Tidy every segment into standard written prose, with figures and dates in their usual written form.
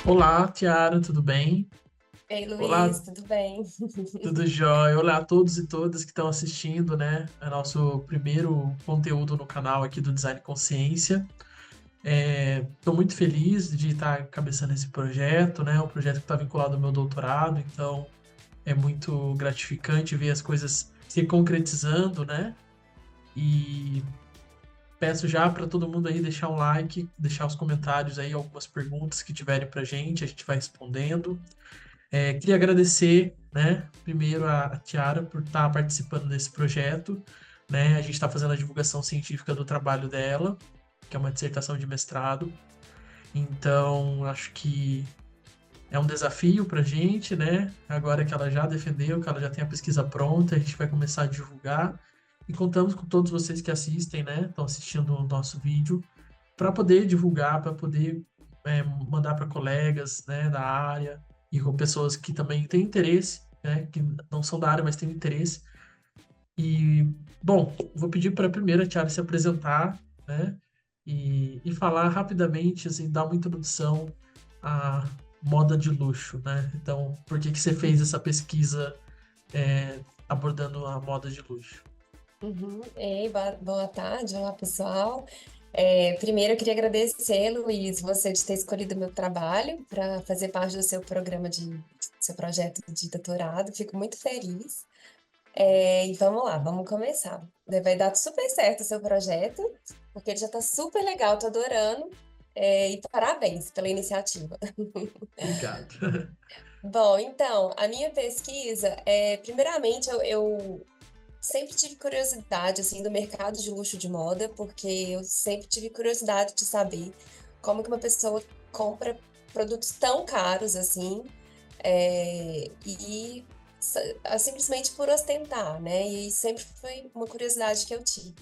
Olá, Tiara, tudo bem? Ei, Olá, Luiz, tudo bem? tudo jóia? Olá a todos e todas que estão assistindo, né? É nosso primeiro conteúdo no canal aqui do Design Consciência. Estou muito feliz de estar cabeçando esse projeto, né? Um projeto que está vinculado ao meu doutorado, então é muito gratificante ver as coisas se concretizando, né? E peço já para todo mundo aí deixar um like, deixar os comentários aí, algumas perguntas que tiverem para a gente vai respondendo. Queria agradecer, né, primeiro a Tiara por estar participando desse projeto, né? A gente está fazendo a divulgação científica do trabalho dela, que é uma dissertação de mestrado. Então, acho que é um desafio para a gente, né? Agora que ela já defendeu, que ela já tem a pesquisa pronta, a gente vai começar a divulgar. E contamos com todos vocês que assistem, né? Estão assistindo o nosso vídeo, para poder divulgar, para poder mandar para colegas, né, da área e com pessoas que também têm interesse, né, que não são da área, mas têm interesse. E, bom, vou pedir para a primeira Tiara se apresentar, né, e falar rapidamente, assim, dar uma introdução à moda de luxo, né? Então, por que que você fez essa pesquisa abordando a moda de luxo? Uhum. Ei, boa tarde, olá pessoal. Primeiro eu queria agradecer, Luiz, você de ter escolhido o meu trabalho para fazer parte do seu programa seu projeto de doutorado. Fico muito feliz. E vamos lá, vamos começar. Vai dar super certo o seu projeto, porque ele já está super legal, tô adorando. E parabéns pela iniciativa. Obrigado. Bom, então, a minha pesquisa, primeiramente, eu sempre tive curiosidade, assim, do mercado de luxo de moda, porque eu sempre tive curiosidade de saber como que uma pessoa compra produtos tão caros, assim, simplesmente por ostentar, né? E sempre foi uma curiosidade que eu tive.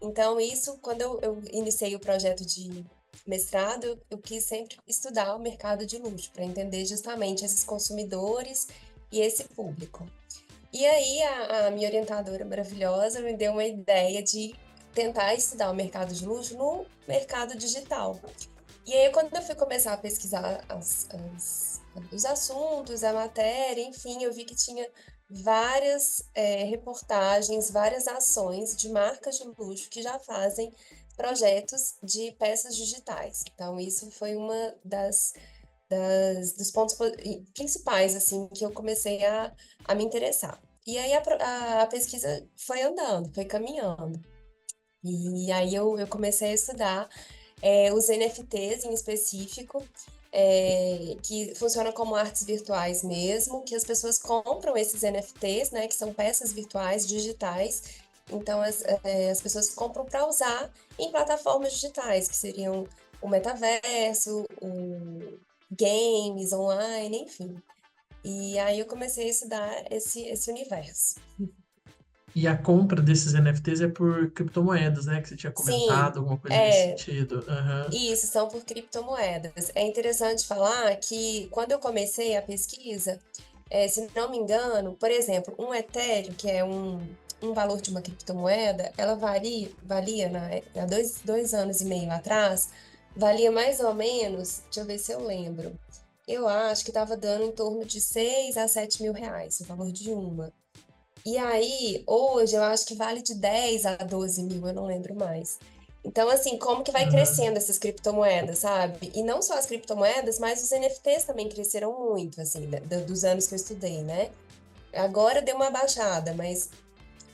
Então, isso, quando eu iniciei o projeto de mestrado, eu quis sempre estudar o mercado de luxo, para entender justamente esses consumidores e esse público. E aí, a minha orientadora maravilhosa me deu uma ideia de tentar estudar o mercado de luxo no mercado digital. E aí, quando eu fui começar a pesquisar os assuntos, a matéria, enfim, eu vi que tinha várias reportagens, várias ações de marcas de luxo que já fazem projetos de peças digitais. Então, isso foi uma dos pontos principais, assim, que eu comecei a me interessar. E aí, a pesquisa foi andando, foi caminhando. E aí, eu comecei a estudar os NFTs em específico, que funcionam como artes virtuais mesmo, que as pessoas compram esses NFTs, né, que são peças virtuais digitais. Então, as pessoas compram para usar em plataformas digitais, que seriam o metaverso, o games online, enfim. E aí eu comecei a estudar esse universo. E a compra desses NFTs é por criptomoedas, né? Que você tinha Sim, comentado, alguma coisa nesse é, sentido. Aham. isso, são por criptomoedas. É interessante falar que quando eu comecei a pesquisa, se não me engano, por exemplo, um Ethereum, que é um valor de uma criptomoeda, ela valia há dois anos e meio atrás, valia mais ou menos, deixa eu ver se eu lembro. Eu acho que estava dando em torno de 6 a 7 mil reais, o valor de uma. E aí, hoje, eu acho que vale de 10 a 12 mil, eu não lembro mais. Então, assim, como que vai Aham. crescendo essas criptomoedas, sabe? E não só as criptomoedas, mas os NFTs também cresceram muito, assim, dos anos que eu estudei, né? Agora deu uma baixada, mas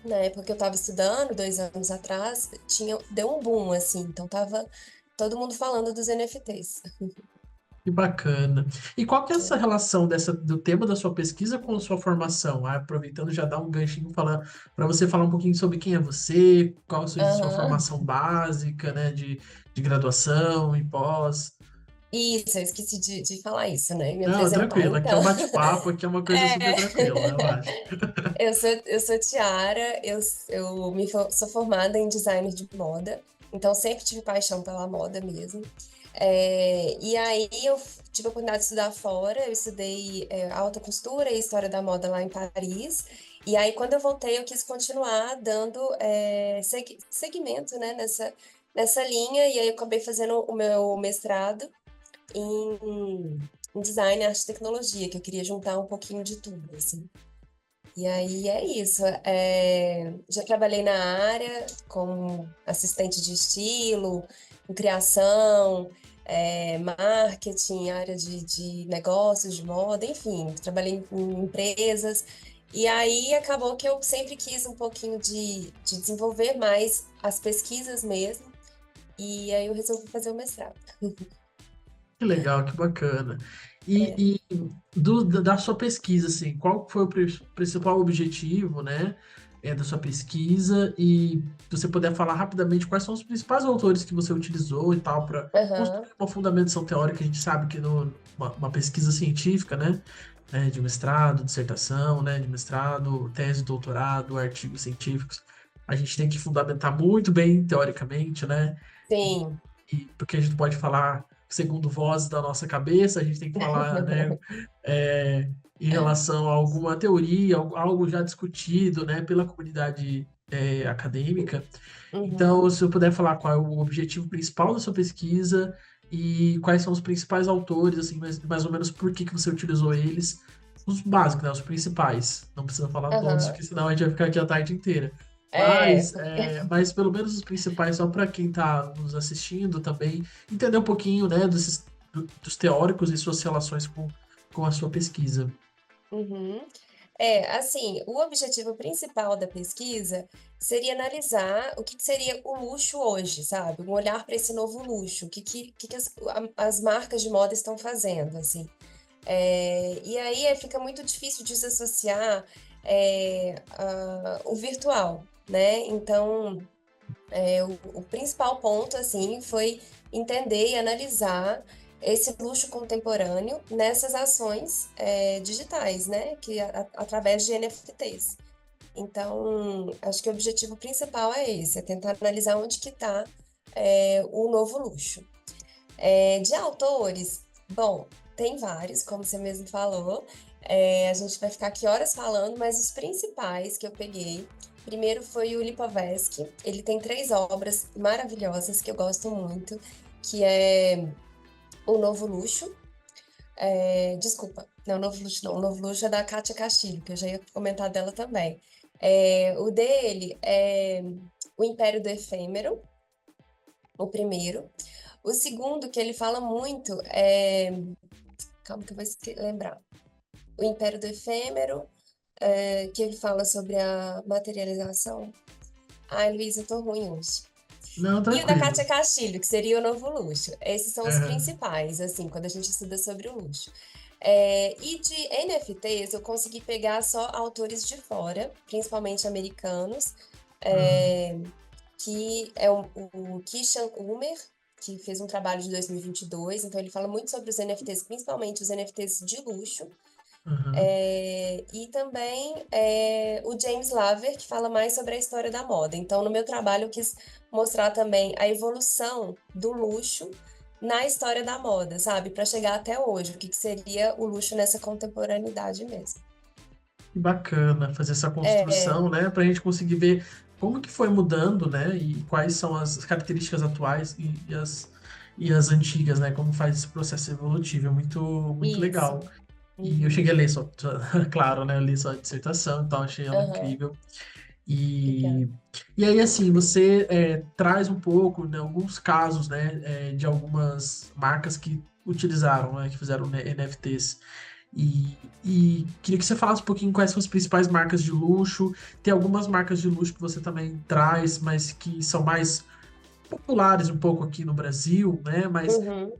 na época que eu estava estudando, 2 anos atrás, deu um boom, assim, então tava todo mundo falando dos NFTs. Que bacana. E qual que é essa relação do tema da sua pesquisa com a sua formação? Ah, aproveitando, já dá um ganchinho para você falar um pouquinho sobre quem é você, qual a sua Aham. formação básica, né, de graduação e pós. Isso, eu esqueci de falar isso, né? Me Não, apresentar. tranquilo, aqui é Então, um bate-papo, aqui é uma coisa super tranquila, relaxa. eu sou Tiara, sou formada em design de moda, então sempre tive paixão pela moda mesmo. E aí eu tive a oportunidade de estudar fora, eu estudei alta costura e história da moda lá em Paris. E aí quando eu voltei eu quis continuar dando seguimento, né, nessa linha, e aí eu acabei fazendo o meu mestrado em design, arte e tecnologia, que eu queria juntar um pouquinho de tudo, assim. E aí é isso. Já trabalhei na área como assistente de estilo, com criação, marketing, área de negócios, de moda, enfim, trabalhei em empresas. E aí acabou que eu sempre quis um pouquinho de desenvolver mais as pesquisas mesmo. E aí eu resolvi fazer o mestrado. Que legal, que bacana. É, E da sua pesquisa, assim, qual foi o principal objetivo, né, da sua pesquisa? E se você puder falar rapidamente quais são os principais autores que você utilizou e tal para aham, construir uma fundamentação teórica. A gente sabe que uma pesquisa científica, de mestrado, dissertação, de mestrado, tese, doutorado, artigos científicos, a gente tem que fundamentar muito bem teoricamente, né? sim. Porque a gente pode falar segundo vozes da nossa cabeça, a gente tem que falar, é, em relação a alguma teoria, algo já discutido, pela comunidade, acadêmica. Então, Uhum, se eu puder falar qual é o objetivo principal da sua pesquisa e quais são os principais autores, assim, mais ou menos por que que você utilizou eles, os básicos, né, os principais. Não precisa falar todos, aham. porque senão a gente vai ficar aqui a tarde inteira. É, Mas pelo menos os principais, só para quem está nos assistindo também, entender um pouquinho, dos teóricos e suas relações com a sua pesquisa. uhum. Assim, o objetivo principal da pesquisa seria analisar o que que seria o luxo hoje, sabe? Um olhar para esse novo luxo, o que que as marcas de moda estão fazendo, assim. E aí fica muito difícil desassociar o virtual, né? Então, o principal ponto, assim, foi entender e analisar esse luxo contemporâneo nessas ações digitais, né? Através de NFTs. Então, acho que o objetivo principal é esse, é tentar analisar onde que está o novo luxo. De autores, bom, tem vários, como você mesmo falou. A gente vai ficar aqui horas falando, mas os principais que eu peguei, primeiro foi o Lipovetsky. Ele tem três obras maravilhosas que eu gosto muito, que é O Novo Luxo. Desculpa, não, O Novo Luxo não. O Novo Luxo é da Kátia Castilho, que eu já ia comentar dela também. O dele é O Império do Efêmero, o primeiro. O segundo, que ele fala muito, calma que eu vou lembrar. O Império do Efêmero, que ele fala sobre a materialização. Ai, Luísa, eu tô ruim hoje. Não, E o da tranquilo. Kátia Castilho, que seria o novo luxo. Esses são os É. principais, assim, quando a gente estuda sobre o luxo. E de NFTs, eu consegui pegar só autores de fora, principalmente americanos, Uhum, é, que é o Kishan Umer, que fez um trabalho de 2022, então ele fala muito sobre os NFTs, principalmente os NFTs de luxo, uhum. e também o James Laver, que fala mais sobre a história da moda. Então, no meu trabalho, eu quis mostrar também a evolução do luxo na história da moda, sabe? Para chegar até hoje, o que que seria o luxo nessa contemporaneidade mesmo. Que bacana fazer essa É, construção, para a gente conseguir ver como que foi mudando, e quais são as características atuais e as antigas, como faz esse processo evolutivo. É muito, muito legal. isso. E eu Uhum. cheguei a ler claro, eu li só a dissertação, então achei ela Aham. incrível. E, Obrigada. e aí, assim, você traz um pouco, alguns casos, de algumas marcas que utilizaram, que fizeram, NFTs. E queria que você falasse um pouquinho quais são as principais marcas de luxo. Tem algumas marcas de luxo que você também traz, mas que são mais populares um pouco aqui no Brasil, né? Mas Uhum.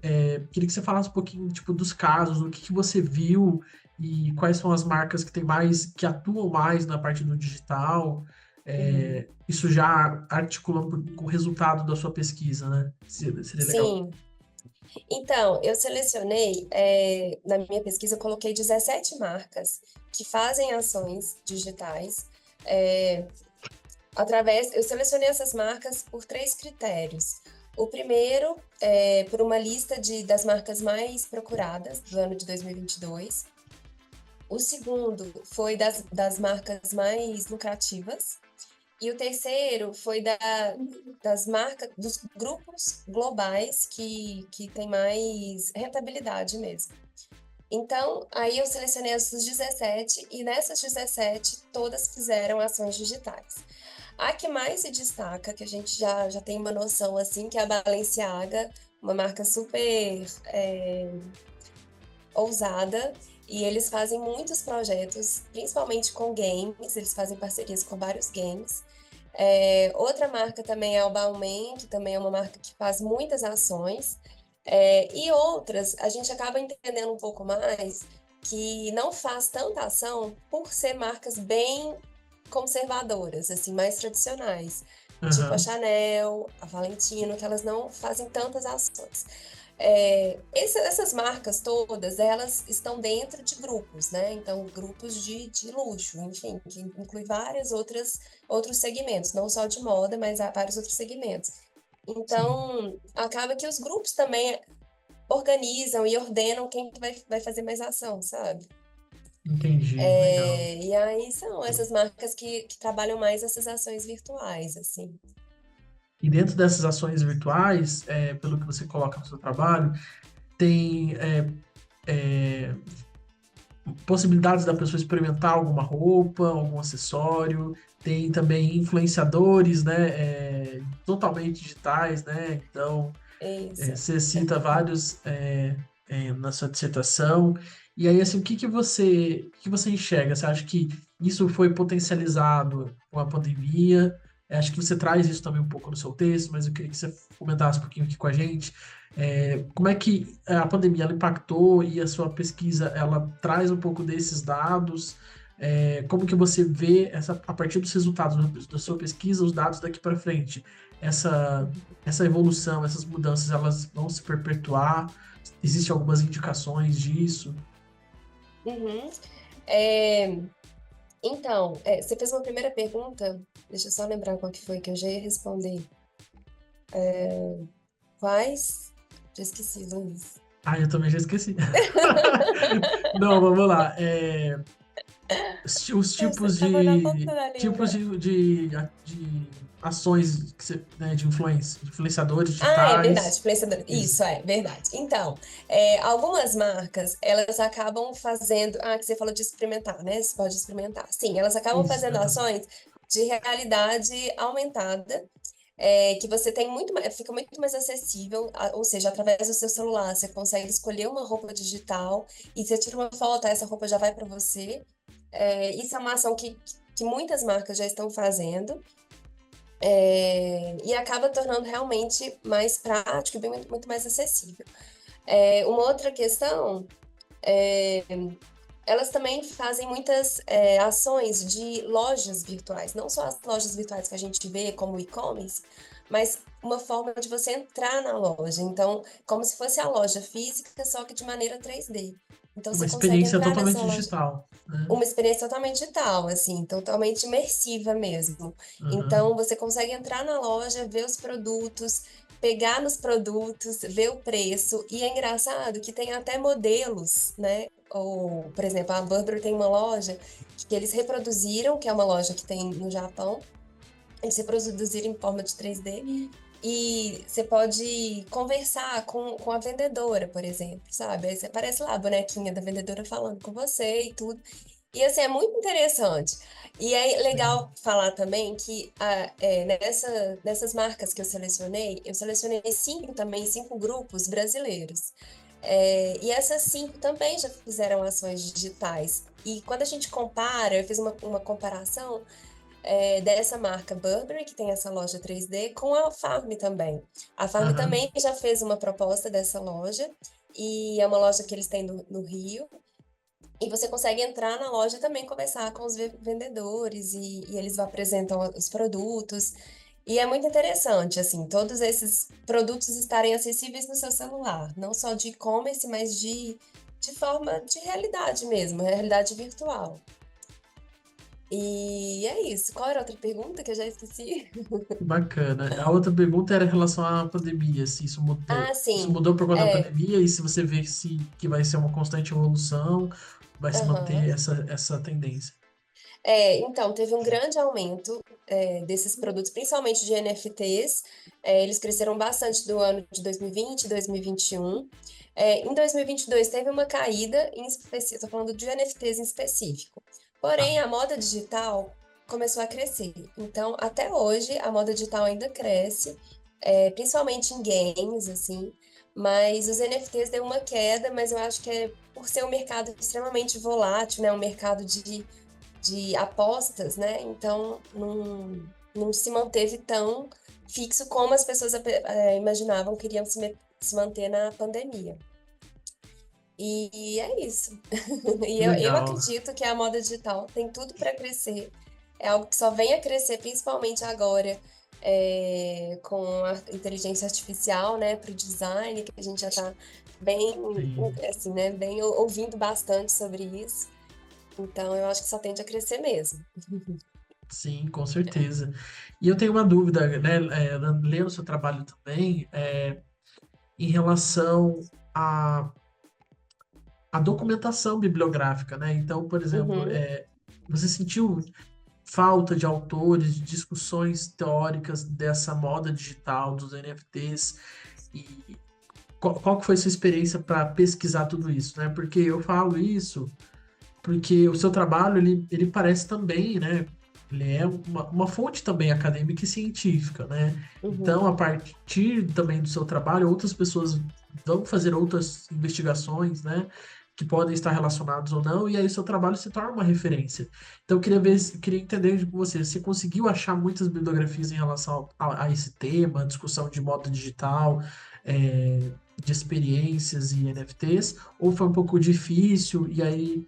queria que você falasse um pouquinho, tipo, dos casos, do que você viu e quais são as marcas que tem mais, que atuam mais na parte do digital. Uhum. Isso já articulando com o resultado da sua pesquisa, né? Seria legal. Sim. Então, eu selecionei, na minha pesquisa, eu coloquei 17 marcas que fazem ações digitais. é, eu selecionei essas marcas por três critérios. O primeiro é por uma lista das marcas mais procuradas do ano de 2022. O segundo foi das marcas mais lucrativas. E o terceiro foi das marcas, dos grupos globais que tem mais rentabilidade mesmo. Então, aí eu selecionei essas 17 e nessas 17 todas fizeram ações digitais. A que mais se destaca, que a gente já tem uma noção assim, que é a Balenciaga, uma marca super ousada, e eles fazem muitos projetos, principalmente com games, eles fazem parcerias com vários games. Outra marca também é a Balmain, que também é uma marca que faz muitas ações. E outras, a gente acaba entendendo um pouco mais que não faz tanta ação por ser marcas bem conservadoras, assim, mais tradicionais. Tipo a Aham. Chanel, a Valentino, que elas não fazem tantas ações. Essas marcas todas, elas estão dentro de grupos, né? Então, grupos de luxo, enfim, que inclui outros segmentos, não só de moda, mas há vários outros segmentos. Sim, Então, acaba que os grupos também organizam e ordenam quem que vai fazer mais ação, sabe? entendi. Legal. E aí são essas marcas que trabalham mais essas ações virtuais, assim. E dentro dessas ações virtuais, pelo que você coloca no seu trabalho, tem possibilidades da pessoa experimentar alguma roupa, algum acessório. Tem também influenciadores, né, totalmente digitais, né? Então, Isso. você cita vários na sua dissertação. E aí, assim, o que você enxerga? Você acha que isso foi potencializado com a pandemia? Acho que você traz isso também um pouco no seu texto, mas eu queria que você comentasse um pouquinho aqui com a gente. Como é que a pandemia ela impactou e a sua pesquisa ela traz um pouco desses dados? Como que você vê a partir dos resultados da sua pesquisa, os dados daqui para frente? Essa essa evolução, essas mudanças, elas vão se perpetuar? Existem algumas indicações disso? Uhum. É, então, você fez uma primeira pergunta, deixa eu só lembrar qual que foi que eu já ia responder. Quais? Já esqueci, Luiz. Ah, eu também já esqueci. Não, vamos lá. Os Você tipos acabou na ponta de da tipos língua. de ações que né, de influência, de influenciadores Ah, é verdade, digitais. influenciador. Isso. Isso, é verdade. Então, algumas marcas, elas acabam fazendo. Ah, que você falou de experimentar, né? Você pode experimentar. Sim, elas acabam Isso, fazendo exatamente. ações de realidade aumentada, que você tem fica muito mais acessível, ou seja, através do seu celular, você consegue escolher uma roupa digital e você tira uma foto, essa roupa já vai para você. Isso é uma ação que muitas marcas já estão fazendo. E acaba tornando realmente mais prático e muito, muito mais acessível. Uma outra questão, é, elas também fazem muitas ações de lojas virtuais, não só as lojas virtuais que a gente vê como e-commerce, mas uma forma de você entrar na loja. Então, como se fosse a loja física, só que de maneira 3D. Então, Uma você consegue experiência entrar totalmente nessa loja, digital, né? uma experiência totalmente digital, assim, totalmente imersiva mesmo. Aham. Então, você consegue entrar na loja, ver os produtos, pegar nos produtos, ver o preço. E é engraçado que tem até modelos, né? Ou, por exemplo, a Burberry tem uma loja que eles reproduziram, que é uma loja que tem no Japão. Eles reproduziram em forma de 3D. E você pode conversar com a vendedora, por exemplo, sabe? Aí você aparece lá a bonequinha da vendedora falando com você e tudo. E assim, é muito interessante. E é Legal. legal falar também que nessas marcas que eu selecionei cinco grupos brasileiros. E essas cinco também já fizeram ações digitais. E quando a gente compara, eu fiz uma comparação dessa marca Burberry, que tem essa loja 3D, com a Farm também. A Farm Aham. também já fez uma proposta dessa loja, e é uma loja que eles têm no Rio. E você consegue entrar na loja e também conversar com os vendedores e eles apresentam os produtos. E é muito interessante, assim, todos esses produtos estarem acessíveis no seu celular, não só de e-commerce, mas de forma de realidade mesmo, realidade virtual. E é isso. Qual era a outra pergunta que eu já esqueci? Bacana. A outra pergunta era em relação à pandemia, se Ah, isso sim. mudou por conta da É, pandemia e se você vê que vai ser uma constante evolução, vai se aham. manter essa tendência. Então, teve um grande aumento desses produtos, principalmente de NFTs. Eles cresceram bastante do ano de 2020 e 2021. Em 2022 teve uma caída, em específico, estou falando de NFTs em específico. Tá. Porém, a moda digital começou a crescer. Então, até hoje, a moda digital ainda cresce, principalmente em games, assim. Mas os NFTs deu uma queda, mas eu acho que é por ser um mercado extremamente volátil, né? Um mercado de apostas, né? Então não se manteve tão fixo como as pessoas imaginavam que iriam se manter na pandemia. E é isso. E Que eu legal. acredito que a moda digital tem tudo para crescer. É algo que só vem a crescer, principalmente agora, com a inteligência artificial, né, para o design, que a gente já está bem, Sim. assim, né, bem ouvindo bastante sobre isso. Então, eu acho que só tende a crescer mesmo. Sim, com certeza. E eu tenho uma dúvida, né, lendo o seu trabalho também, em relação à, à documentação bibliográfica, né? Então, por exemplo, Uhum. você sentiu falta de autores, de discussões teóricas dessa moda digital, dos NFTs, e qual que foi a sua experiência para pesquisar tudo isso, né? Porque eu falo isso porque o seu trabalho ele parece também, né? Ele é uma fonte também acadêmica e científica, né? Então, Uhum. a partir também do seu trabalho, outras pessoas vão fazer outras investigações, né? Que podem estar relacionadas ou não, e aí o seu trabalho se torna uma referência. Então, eu queria ver, queria entender de você, você conseguiu achar muitas bibliografias em relação a esse tema, discussão de moda digital, de experiências e NFTs, ou foi um pouco difícil, e aí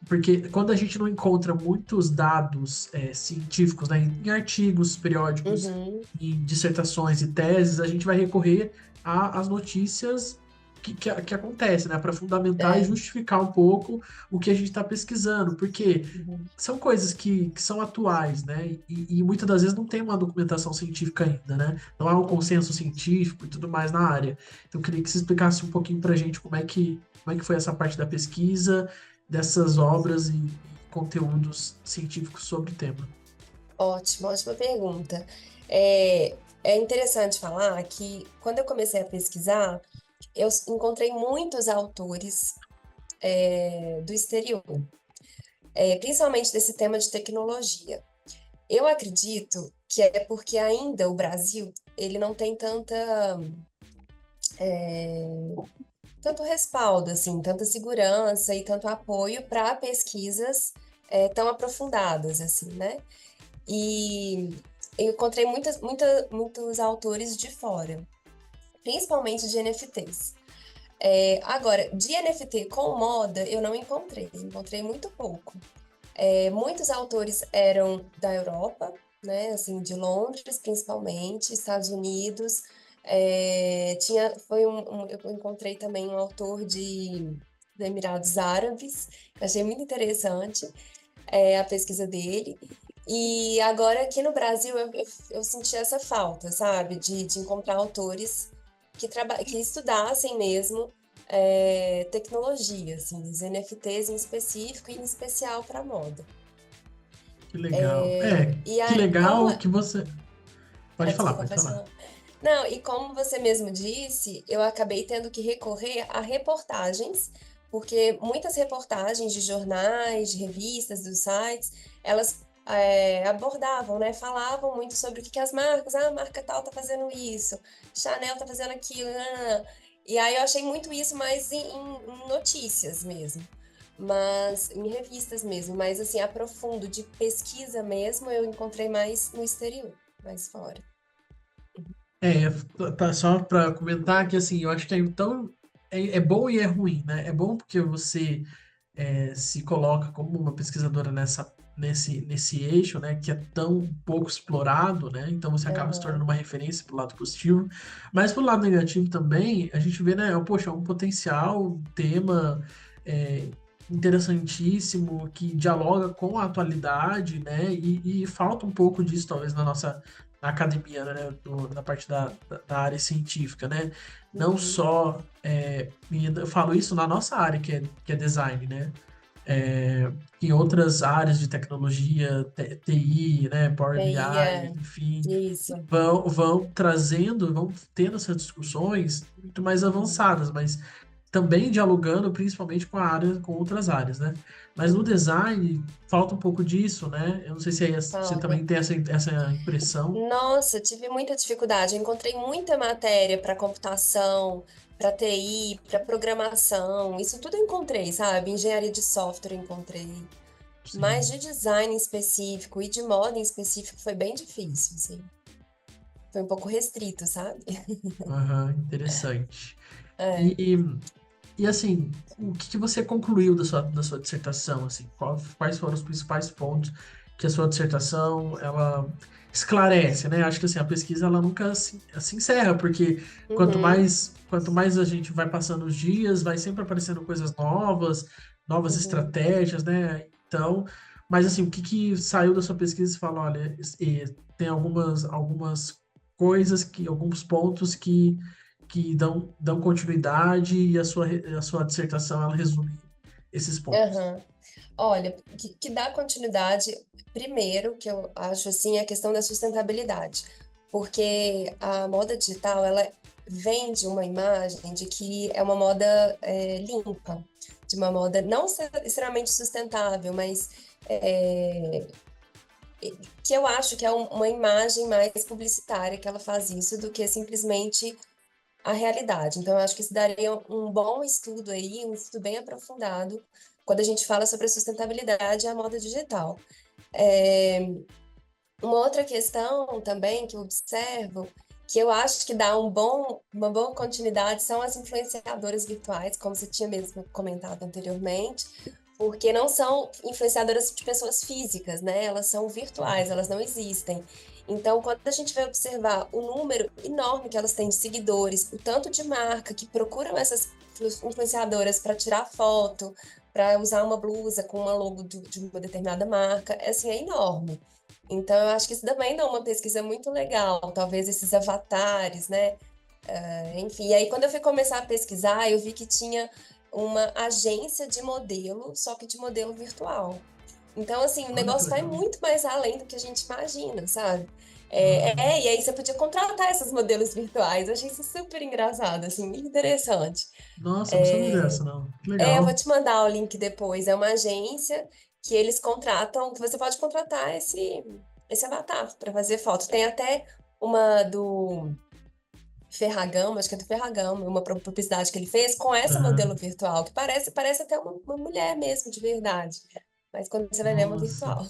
porque quando a gente não encontra muitos dados científicos, né, em artigos periódicos, Uhum. em dissertações e teses, a gente vai recorrer às notícias que acontecem, né, para fundamentar e É. justificar um pouco o que a gente está pesquisando, porque Uhum. são coisas que são atuais, né, e muitas das vezes não tem uma documentação científica ainda, né, não há um consenso científico e tudo mais na área. Então, eu queria que você explicasse um pouquinho para a gente como é que foi essa parte da pesquisa dessas obras e conteúdos científicos sobre o tema. Ótimo, ótima pergunta. É interessante falar que quando eu comecei a pesquisar, eu encontrei muitos autores do exterior, principalmente desse tema de tecnologia. Eu acredito que é porque ainda o Brasil ele não tem tanto respaldo, assim, tanta segurança e tanto apoio para pesquisas tão aprofundadas, assim, né? E eu encontrei muitos autores de fora, principalmente de NFTs. Agora, de NFT com moda, eu não encontrei muito pouco. Muitos autores eram da Europa, né, assim, de Londres, principalmente, Estados Unidos. Eu encontrei também um autor dos Emirados Árabes, que eu achei muito interessante a pesquisa dele. E agora aqui no Brasil eu senti essa falta, sabe? De encontrar autores que estudassem mesmo tecnologia, assim, os NFTs em específico e em especial para moda. Que legal. E Que aí, legal que você. Pode falar, desculpa, pode pode falar. falar. Não, e como você mesmo disse, eu acabei tendo que recorrer a reportagens, porque muitas reportagens de jornais, de revistas, dos sites, elas abordavam, né? Falavam muito sobre o que as marcas, a marca tal tá fazendo isso, Chanel tá fazendo aquilo, e aí eu achei muito isso mais em notícias mesmo, mas em revistas mesmo, mas assim, a profundo de pesquisa mesmo, eu encontrei mais no exterior, mais fora. Tá só para comentar que assim, eu acho que é bom e é ruim, né? É bom porque você se coloca como uma pesquisadora nesse eixo, né, que é tão pouco explorado, né? Então você acaba se tornando Aham. uma referência pro lado positivo, mas pro lado negativo também, a gente vê, né, poxa, um potencial, um tema é, interessantíssimo que dialoga com a atualidade, né? E falta um pouco disso talvez na academia, né, na parte da área científica, né? Não Uhum. só e eu falo isso na nossa área, que é design, né? em outras áreas de tecnologia, TI, né, Power TI, BI, enfim, isso. vão trazendo, vão tendo essas discussões muito mais avançadas, mas também dialogando principalmente com a área, com outras áreas, né? Mas no design falta um pouco disso, né? Eu não sei se você Falta. também tem essa impressão. Nossa, tive muita dificuldade. Eu encontrei muita matéria para computação, para TI, para programação. Isso tudo eu encontrei, sabe? Engenharia de software eu encontrei. Mas Sim, de design em específico e de moda em específico foi bem difícil, assim. Foi um pouco restrito, sabe? aham, interessante. É. E, e assim, o que você concluiu da sua dissertação, assim? Quais foram os principais pontos que a sua dissertação, ela esclarece, né? Acho que assim, a pesquisa, ela nunca se encerra, porque Uhum, quanto mais a gente vai passando os dias, vai sempre aparecendo coisas novas, novas uhum. estratégias, né? Então, mas assim, o que saiu da sua pesquisa, você fala, olha, tem algumas coisas, alguns pontos que dão continuidade e a sua dissertação ela resume esses pontos. Aham. Olha, que dá continuidade, primeiro, que eu acho assim, é a questão da sustentabilidade. Porque a moda digital, ela vende uma imagem de que é uma moda limpa, de uma moda não extremamente sustentável, mas é, que eu acho que é uma imagem mais publicitária que ela faz isso do que simplesmente a realidade. Então, eu acho que isso daria um bom estudo aí, um estudo bem aprofundado, quando a gente fala sobre a sustentabilidade e a moda digital. É, uma outra questão também que eu observo, que eu acho que dá uma boa continuidade, são as influenciadoras virtuais, como você tinha mesmo comentado anteriormente, porque não são influenciadoras de pessoas físicas, né? Elas são virtuais, elas não existem. Então, quando a gente vai observar o número enorme que elas têm de seguidores, o tanto de marca que procuram essas influenciadoras para tirar foto, para usar uma blusa com uma logo de uma determinada marca, é, assim, é enorme. Então, eu acho que isso também dá uma pesquisa muito legal, talvez esses avatares, né? Enfim, e aí quando eu fui começar a pesquisar, eu vi que tinha uma agência de modelo, só que de modelo virtual. Então, assim, o Olha que negócio vai legal. muito mais além do que a gente imagina, sabe? Uhum. E aí você podia contratar esses modelos virtuais. Eu achei isso super engraçado, assim, muito interessante. Nossa, eu não sabia dessa, não. Que Eu vou legal. te mandar o link depois. É uma agência que eles contratam, que você pode contratar esse avatar para fazer foto. Tem até uma do Ferragamo, acho que é do Ferragamo, uma publicidade que ele fez com essa modelo Aham. virtual, que parece até uma mulher mesmo, de verdade. Mas quando você vai ver, é uma Nossa. virtual.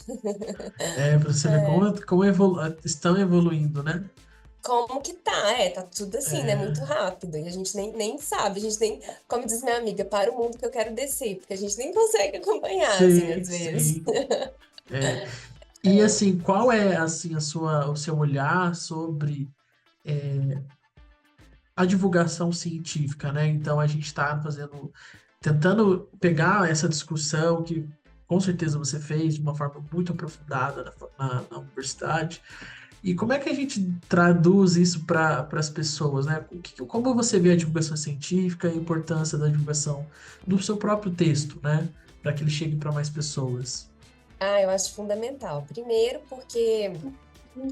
Pra você ver É, como estão evoluindo, né? como que tá? Tá tudo assim, né? É, Muito rápido. E a gente nem sabe, a gente nem, como diz minha amiga, para o mundo que eu quero descer, porque a gente nem consegue acompanhar, assim, sim, às vezes. sim. É. E assim, qual é assim o seu olhar sobre a divulgação científica, né? Então a gente está tentando pegar essa discussão que com certeza você fez de uma forma muito aprofundada na universidade. E como é que a gente traduz isso para as pessoas, né? Como você vê a divulgação científica e a importância da divulgação do seu próprio texto, né? Para que ele chegue para mais pessoas. Eu acho fundamental. Primeiro, porque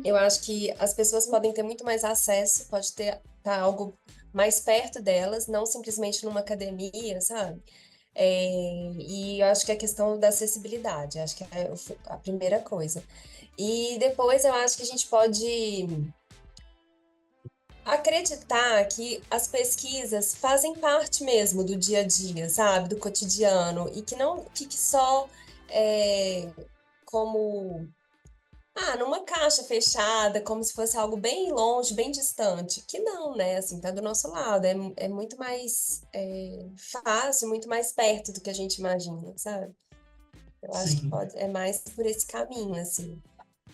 eu acho que as pessoas podem ter muito mais acesso, pode ter tá algo mais perto delas, não simplesmente numa academia, sabe? E eu acho que é a questão da acessibilidade, acho que é a primeira coisa. E depois eu acho que a gente pode acreditar que as pesquisas fazem parte mesmo do dia a dia, sabe? Do cotidiano, e que não fique só é, como numa caixa fechada, como se fosse algo bem longe, bem distante. Que não, né? Assim, tá do nosso lado. É muito mais fácil, muito mais perto do que a gente imagina, sabe? Eu acho que Sim. é mais por esse caminho, assim,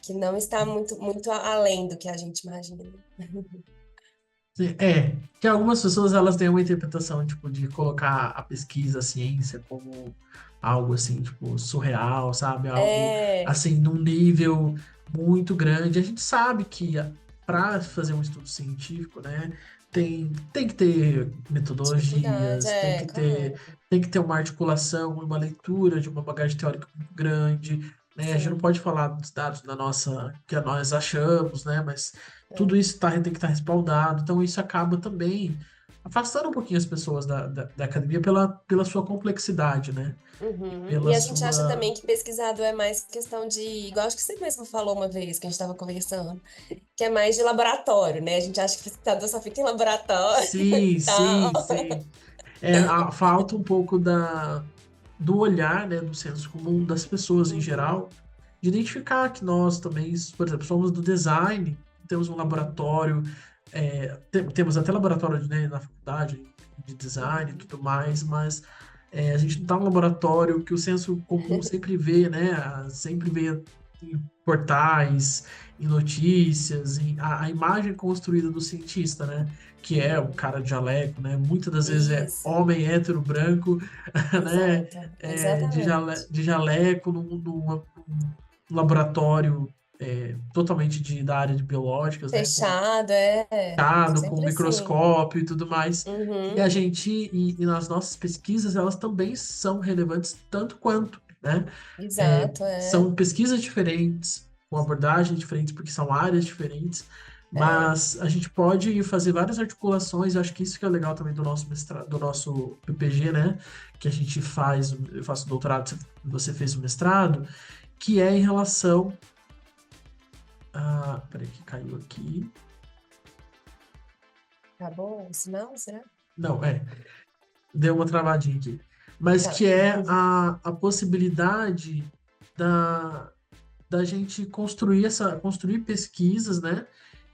que não está muito além do que a gente imagina. Que algumas pessoas elas têm uma interpretação tipo de colocar a pesquisa, a ciência como algo assim, tipo, surreal, sabe? Algo É, assim num nível muito grande. A gente sabe que para fazer um estudo científico, né, tem que ter dificuldade, metodologias, tem que ter claro. tem que ter uma articulação, uma leitura de uma bagagem teórica muito grande, né? A gente não sim. pode falar dos dados da nossa, que nós achamos, né? Mas tudo É. isso tem que estar respaldado. Então isso acaba também afastando um pouquinho as pessoas da academia pela sua complexidade, né? E Uhum. pela E a gente acha sua. também que pesquisador é mais questão de, igual acho que você mesmo falou uma vez que a gente estava conversando, que é mais de laboratório, né? A gente acha que pesquisador só fica em laboratório Sim, e tal. sim, sim. Falta um pouco do olhar, né, do senso comum das pessoas em Uhum, geral, de identificar que nós também, por exemplo, somos do design, temos um uhum, laboratório, temos até laboratório, né, na faculdade de design e uhum. tudo mais, mas a gente não está num laboratório que o senso comum sempre vê, né, sempre vê em portais, em notícias, a imagem construída do cientista, né, que é o Uhum. cara de jaleco, né, muitas das vezes é Isso, homem hétero branco, né, exato, exatamente. de jaleco num laboratório totalmente da área de biológicas, né, Fechado, com sempre assim. microscópio e tudo mais. E Uhum, a gente, e nas nossas pesquisas, elas também são relevantes tanto quanto, né? exato, São pesquisas diferentes, com abordagens diferentes, porque são áreas diferentes, é. mas a gente pode fazer várias articulações, eu acho que isso que é legal também do nosso mestrado, do nosso PPG, né? Que a gente faz, eu faço doutorado, você fez o mestrado, que é em relação a. Peraí, que caiu aqui. Acabou o sinal, será? Não, deu uma travadinha aqui. Mas Tá. que é a possibilidade da, da gente construir pesquisas, né?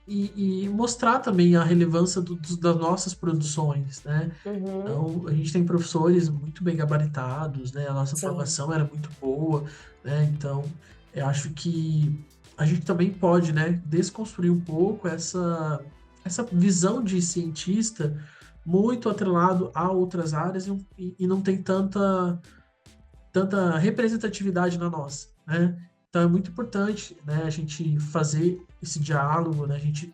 E mostrar também a relevância das nossas produções, né? Uhum, Então, a gente tem professores muito bem gabaritados, né? A nossa sim. formação era muito boa, né? Então, eu acho que a gente também pode, né, desconstruir um pouco essa visão de cientista muito atrelado a outras áreas e não tem tanta representatividade na nossa, né? Então é muito importante, né, a gente fazer esse diálogo, né, a gente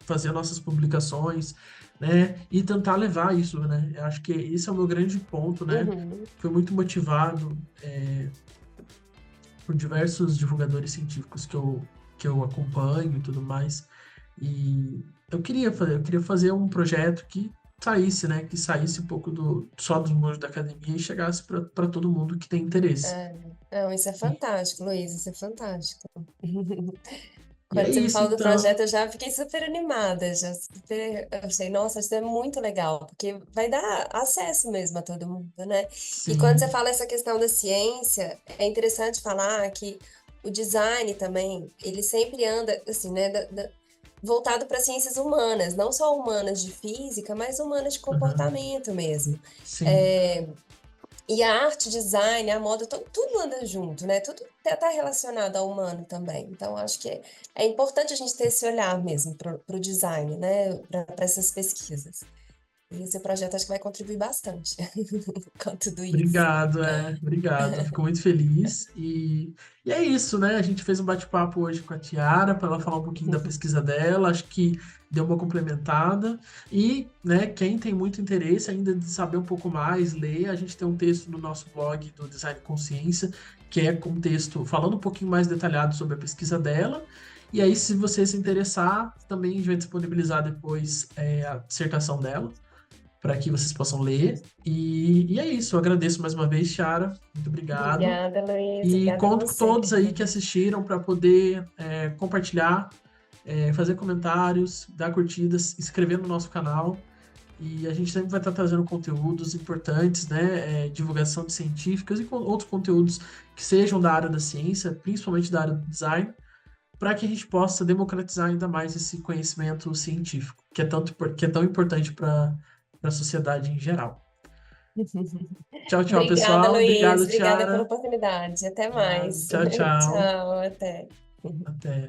fazer nossas publicações, né, e tentar levar isso, né? Eu acho que esse é o meu grande ponto, né? Uhum. Foi muito motivado por diversos divulgadores científicos que eu acompanho e tudo mais. E eu queria fazer um projeto que saísse, né? Que saísse um pouco só dos muros da academia e chegasse para todo mundo que tem interesse. É, não, isso é E, fantástico, Luiz, isso é fantástico. e é Quando você me isso, falou do então. projeto, eu já fiquei super animada, eu achei, nossa, isso é muito legal, porque vai dar acesso mesmo a todo mundo, né? E quando você Sim. fala essa questão da ciência, é interessante falar que o design também, ele sempre anda, assim, né, voltado para ciências humanas, não só humanas de física, mas humanas de Aham. comportamento mesmo. Sim. É, e a arte, design, a moda, tudo anda junto, né? Tudo está relacionado ao humano também. Então, acho que é importante a gente ter esse olhar mesmo para o design, né? Para essas pesquisas. E esse projeto acho que vai contribuir bastante com tudo isso. Obrigado, obrigado. Fico muito feliz. E é isso, né? A gente fez um bate-papo hoje com a Tiara para ela falar um pouquinho da pesquisa dela. Acho que deu uma complementada. E, né, quem tem muito interesse ainda de saber um pouco mais, ler, a gente tem um texto no nosso blog do Design Consciência, que é com texto falando um pouquinho mais detalhado sobre a pesquisa dela. E aí, se você se interessar, também a gente vai disponibilizar depois a dissertação dela para que vocês possam ler. E é isso. Eu agradeço mais uma vez, Chara. Muito obrigado. Obrigada, Luiz. E Obrigada a conto com você. todos aí que assistiram para poder compartilhar, fazer comentários, dar curtidas, se inscrever no nosso canal. E a gente sempre vai estar trazendo conteúdos importantes, né? Divulgação de científicas e outros conteúdos que sejam da área da ciência, principalmente da área do design, para que a gente possa democratizar ainda mais esse conhecimento científico, que é tão importante para a sociedade em geral. Tchau, tchau, Obrigada, pessoal. Luiz. Obrigado, Obrigada pela Tiara. oportunidade. Até De nada. mais. Tchau, tchau. Tchau, até. Até.